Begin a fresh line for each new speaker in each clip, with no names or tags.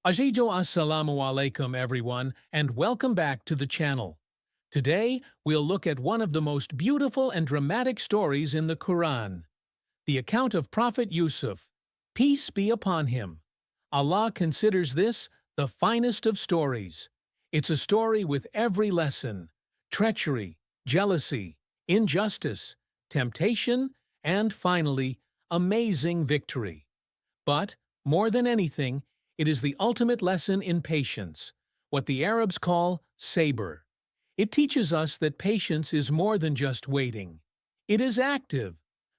Assalamu Alaikum everyone, and welcome back to the channel. Today, we'll look at one of the most beautiful and dramatic stories in the Quran. The account of Prophet Yusuf, peace be upon him. Allah considers this the finest of stories. It's a story with every lesson: treachery, jealousy, injustice, temptation, and finally, amazing victory. But, more than anything, it is the ultimate lesson in patience, what the Arabs call Sabr. It teaches us that patience is more than just waiting. It is active,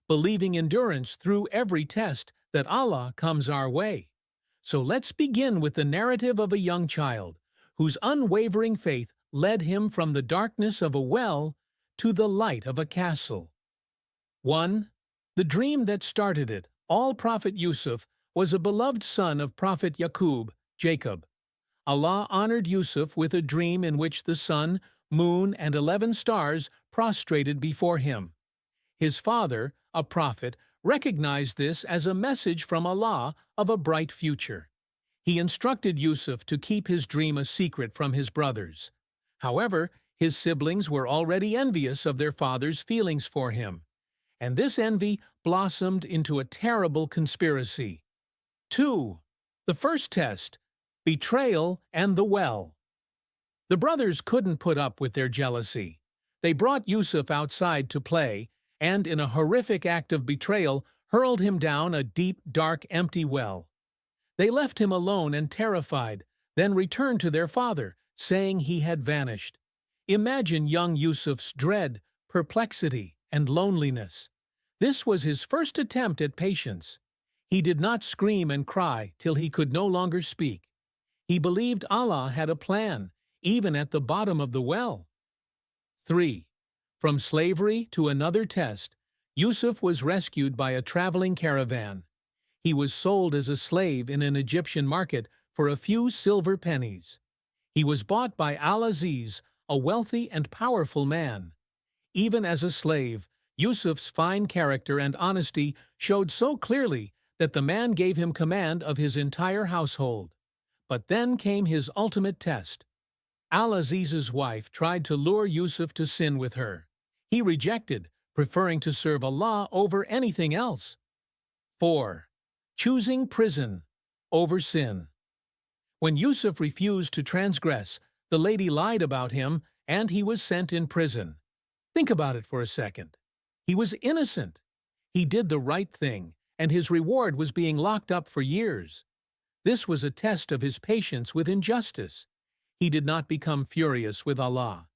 believing endurance through every test that Allah comes our way. So let's begin with the narrative of a young child, whose unwavering faith led him from the darkness of a well to the light of a castle. 1. The dream that started it. All Prophet Yusuf was a beloved son of Prophet Yaqub, Jacob. Allah honored Yusuf with a dream in which the sun, moon, and 11 stars prostrated before him. His father, a prophet, recognized this as a message from Allah of a bright future. He instructed Yusuf to keep his dream a secret from his brothers. However, his siblings were already envious of their father's feelings for him, and this envy blossomed into a terrible conspiracy. 2. The first test, betrayal and the well. The brothers couldn't put up with their jealousy. They brought Yusuf outside to play, and in a horrific act of betrayal, hurled him down a deep, dark, empty well. They left him alone and terrified, then returned to their father, saying he had vanished. Imagine young Yusuf's dread, perplexity, and loneliness. This was his first attempt at patience. He did not scream and cry till he could no longer speak. He believed Allah had a plan, even at the bottom of the well. 3. From slavery to another test, Yusuf was rescued by a traveling caravan. He was sold as a slave in an Egyptian market for a few silver pennies. He was bought by Al-Aziz, a wealthy and powerful man. Even as a slave, Yusuf's fine character and honesty showed so clearly that the man gave him command of his entire household. But then came his ultimate test. Al-Aziz's wife tried to lure Yusuf to sin with her. He rejected, preferring to serve Allah over anything else. 4. Choosing prison over sin. When Yusuf refused to transgress, the lady lied about him and he was sent in prison. Think about it for a second. He was innocent. He did the right thing, and his reward was being locked up for years. This was a test of his patience with injustice. He did not become furious with Allah.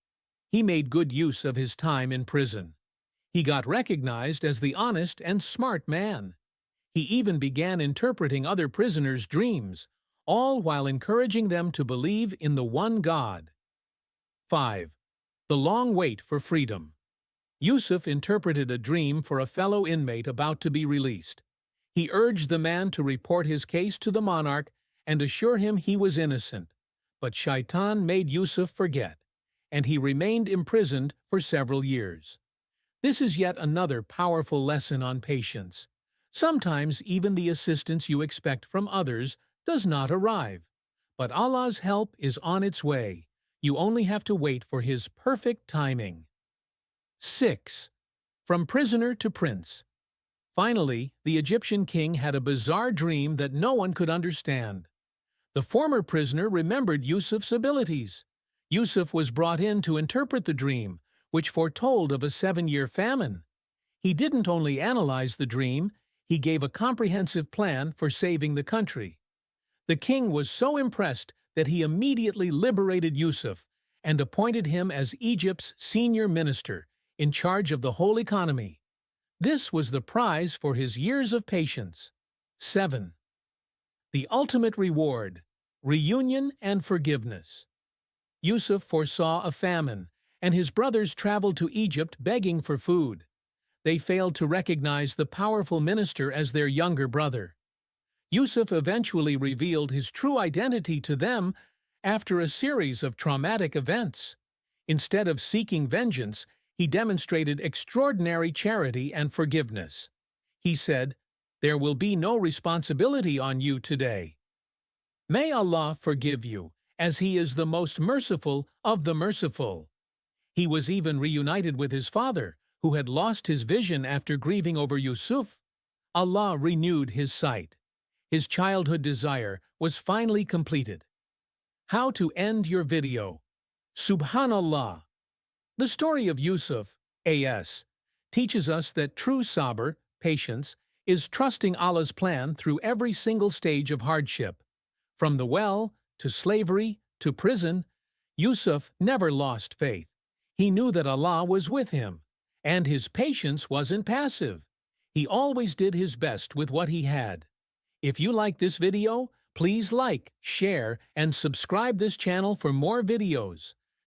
He made good use of his time in prison. He got recognized as the honest and smart man. He even began interpreting other prisoners' dreams, all while encouraging them to believe in the one God. 5. The long wait for freedom. Yusuf interpreted a dream for a fellow inmate about to be released. He urged the man to report his case to the monarch and assure him he was innocent. But Shaitan made Yusuf forget, and he remained imprisoned for several years. This is yet another powerful lesson on patience. Sometimes even the assistance you expect from others does not arrive. But Allah's help is on its way. You only have to wait for His perfect timing. 6. From prisoner to prince. Finally, the Egyptian king had a bizarre dream that no one could understand. The former prisoner remembered Yusuf's abilities. Yusuf was brought in to interpret the dream, which foretold of a 7-year famine. He didn't only analyze the dream, he gave a comprehensive plan for saving the country. The king was so impressed that he immediately liberated Yusuf and appointed him as Egypt's senior minister, in charge of the whole economy. This was the prize for his years of patience. 7. The ultimate reward, reunion and forgiveness. Yusuf foresaw a famine, and his brothers traveled to Egypt begging for food. They failed to recognize the powerful minister as their younger brother. Yusuf eventually revealed his true identity to them after a series of traumatic events. Instead of seeking vengeance, he demonstrated extraordinary charity and forgiveness. He said, "There will be no responsibility on you today." May Allah forgive you, as He is the most merciful of the merciful. He was even reunited with his father, who had lost his vision after grieving over Yusuf. Allah renewed his sight. His childhood desire was finally completed. How to end your video. Subhanallah. The story of Yusuf, A.S., teaches us that true sabr, patience, is trusting Allah's plan through every single stage of hardship. From the well, to slavery, to prison, Yusuf never lost faith. He knew that Allah was with him, and his patience wasn't passive. He always did his best with what he had. If you like this video, please like, share, and subscribe this channel for more videos.